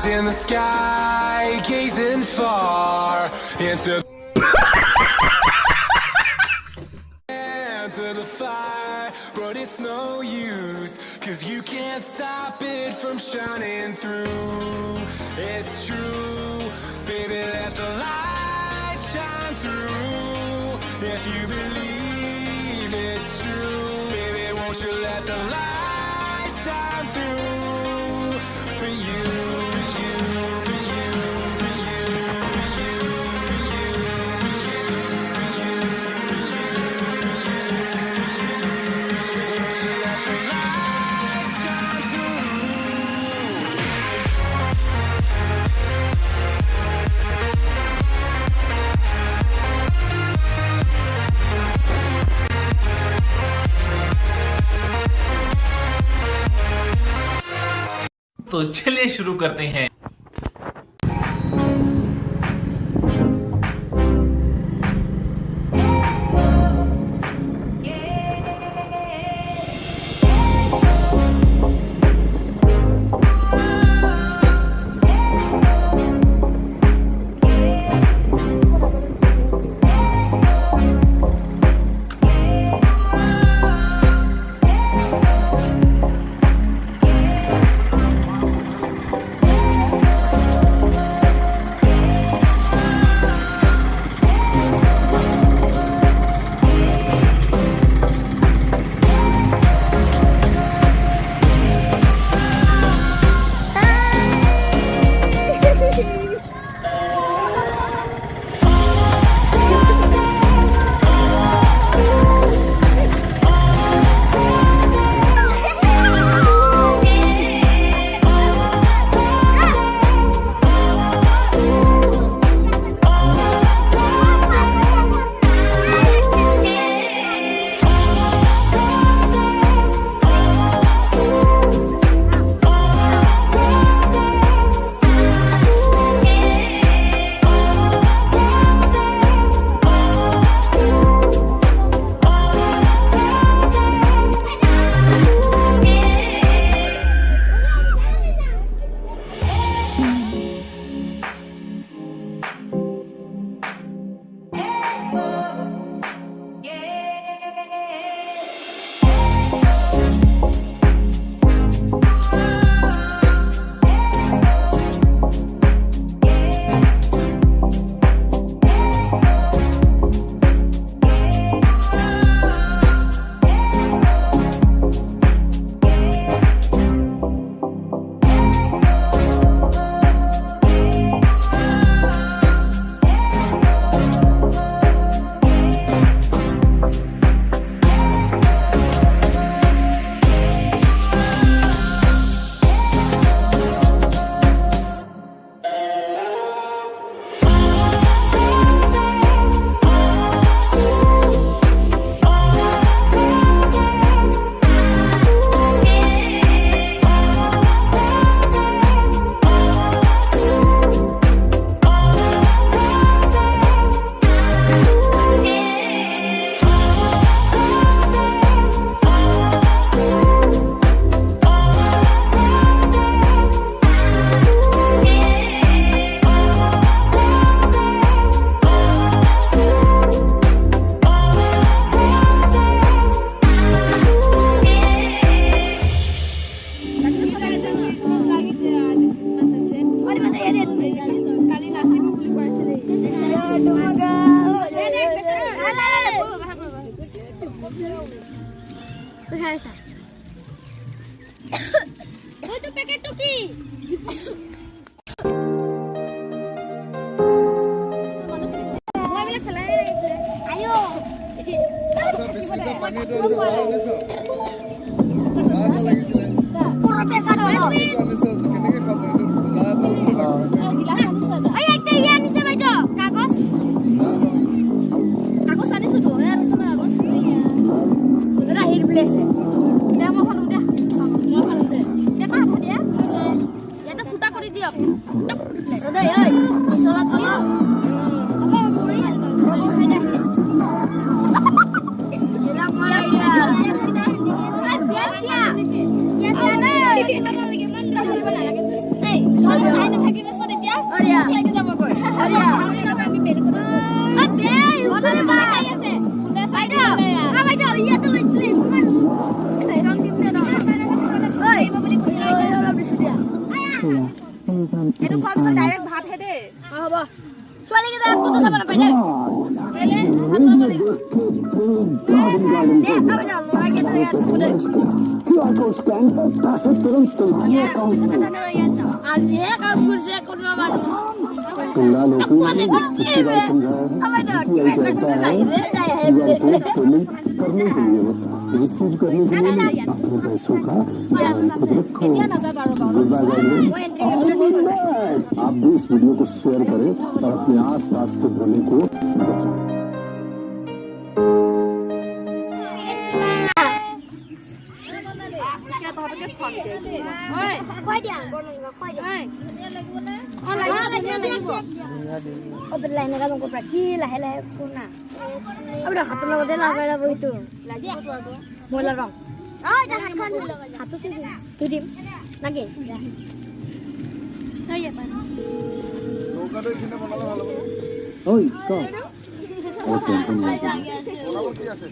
in the sky, gazing far into the fire, but it's no use, 'cause you can't stop it from shining through. It's true, baby, let the light shine through. If you believe it's true, baby, won't you let the light shine through for you, for you, for you, for you, for you, for you, for you, for you, won't you let the light shine through? तो चलिए शुरू करते हैं। Itu pakai tuki. Ayo. Pura pesa dulu. Ayo একটা ইয়া নিচে বাইতো কাগজ কাগজ আনিছো তো আর সময় কাগজ রাহির প্লেসে দে মই ফটো দে মই ফটো দে দেখা হ'ব দিয়া এটা ফুটা কৰি দিয়ক দে এই চলা কলো আবে ভৰি খাই দে এলা মাৰাই দিয়া কেছ কিটা কেছ দিয়া কেছ না এটা লাগে মান ধৰিব নালাগে এই চল চাই না এইটো খোৱাৰ পিছত ডাইৰেক্ট ভাত হে দেই হ'ব ছোৱালীকেইটা ক'তো যাব নাপায় দেই কেলে ভাত বনাব লাগিব দে খাব যাওঁ ল'ৰাকেইটা ইয়াত থাকো দেই QR code scan कर पैसे तुरंत तुम्हारे अकाउंट में আজিহে কাম কৰিছে কোনোবা মানুহ तुलना लोगों ने कितनी बार समझाया है कि ऐसा होता है QR code पेमेंट करने के लिए होता है रिसीव करने के लिए नहीं अपने पैसों का ध्यान खुद रखो आप भी इस वीडियो को शेयर करें और अपने आस पास के भोले को बचाएंเป็นไรนะครับผมก็ประที่หลายคุณน่ะเอาเดี๋ยวหัดตัวเราได้ลาไปแล้วไปตัวหมดแล้วรองจะหัดคนหัดตัวสิตัวดิมนักเก็ตเฮ้ยอย่าไปโอ้ยก็โอเคคุณยาย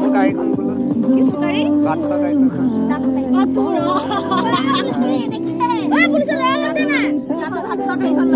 Mukai kan dulu. Batka kai kan. Betul. Eh, polisi lewat deh nak. Jangan batka kai kan.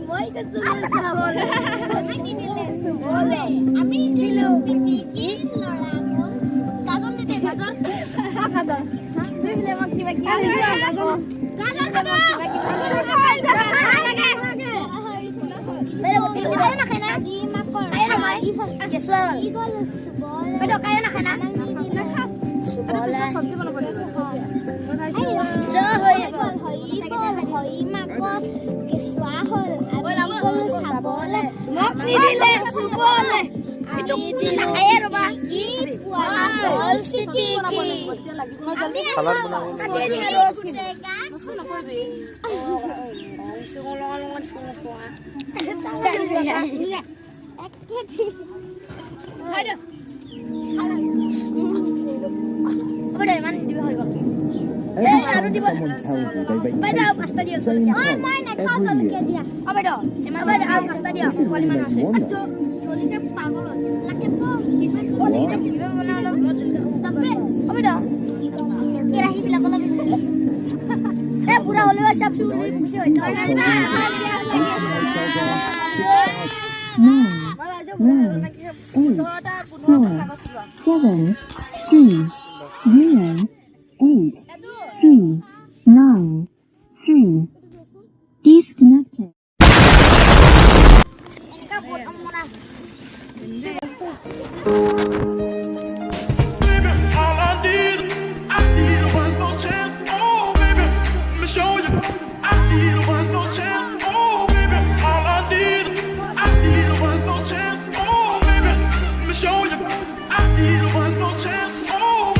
মই কৈছো চাবলে আমি দিলো পিটিকি লৰা গল গাজৰ নিদে গাজৰ গাজৰ তুই বলে মোক কিবা কি গাজৰ খাব Someone tells you they make faces the same color every year. Disconnected. All I need one more chance. Oh, baby, let me show you. I need one more chance. Oh, baby, all I need one more chance. Oh, baby, let me show you. I need one more chance. Oh.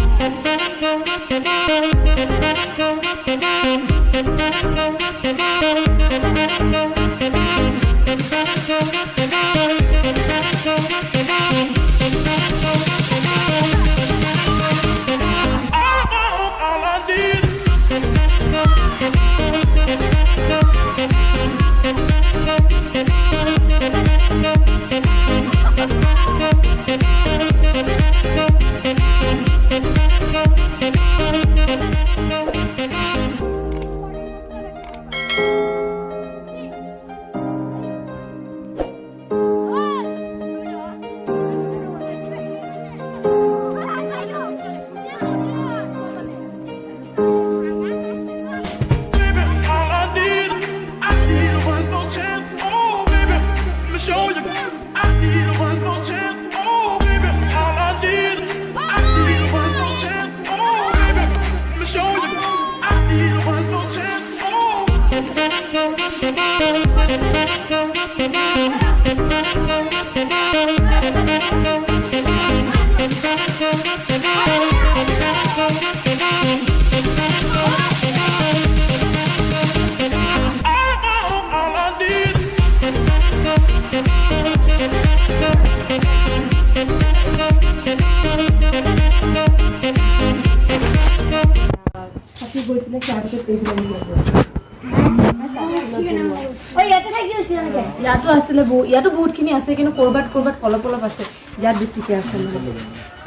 ইয়াতো আছিলে ইয়াতো বহুতখিনি আছে কিন্তু কৰবাত অলপ অলপ আছে ইয়াত বেছিকে আছে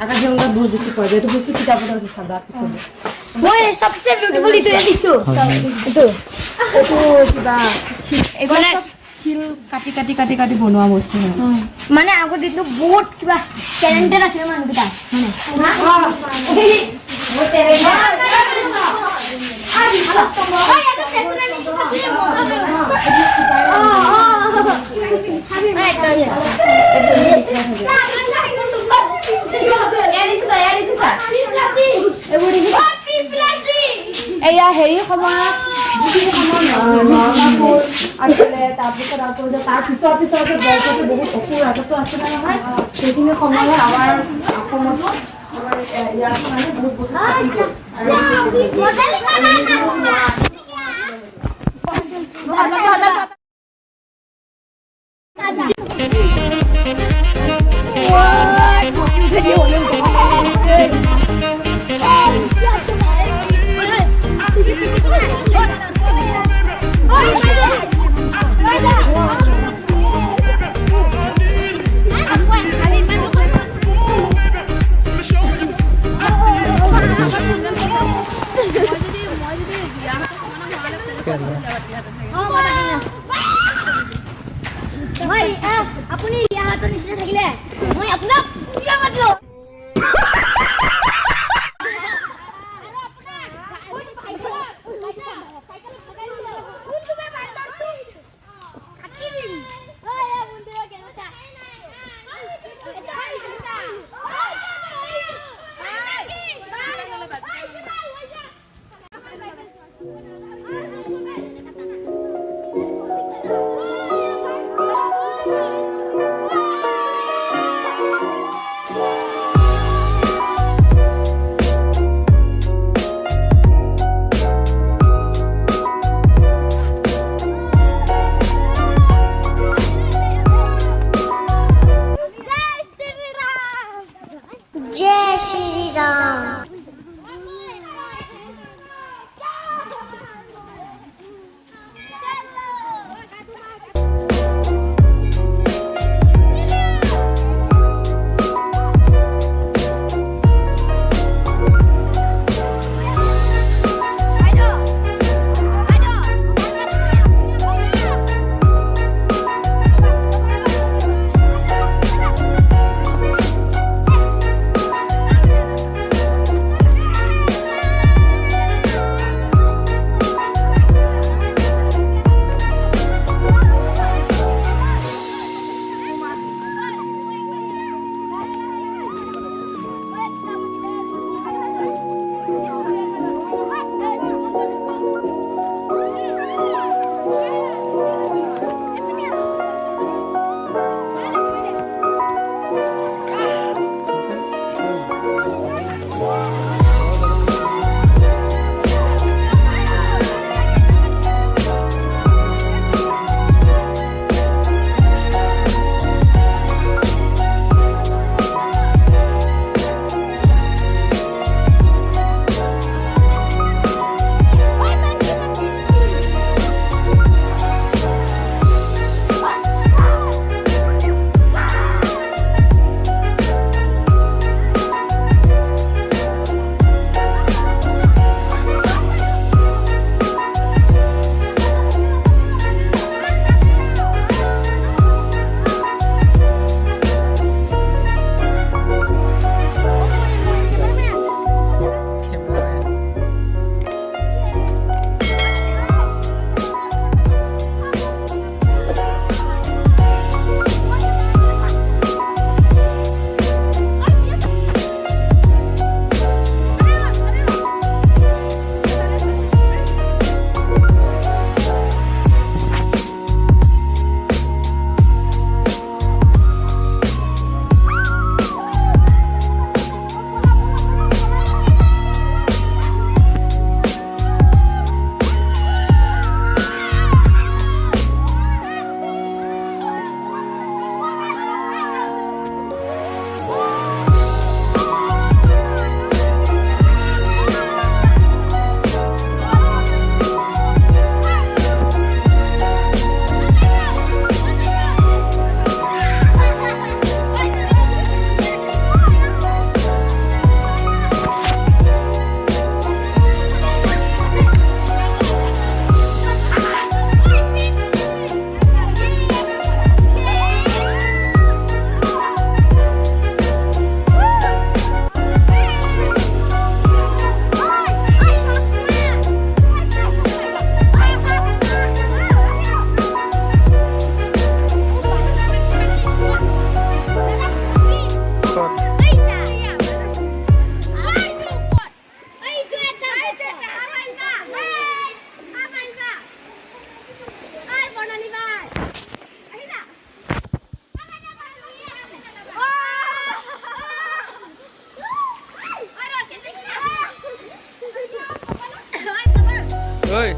আকাশী গংগাত বহুত বেছি পোৱা যায় এইটো বস্তু কিতাপত আছে চাবা পিছত মই সবচে বিউটিফুল ইটো দিছো এইটো কিবা এইবিলাক শিল কাটি বনোৱা বস্তু মানে আগত দিনটো বহুত কিবা টেলেন্টেড আছে মানুহটা এয়া হেৰি সময়ত আছিলে তাৰপিছত আকৌ তাৰ পিছৰ বয়সতো বহুত অসুৰ আগতো আছিলে নহয় সেইখিনি সময়ত আমাৰ অসমতো ইয়াত মানে বহুত বস্তু Oi.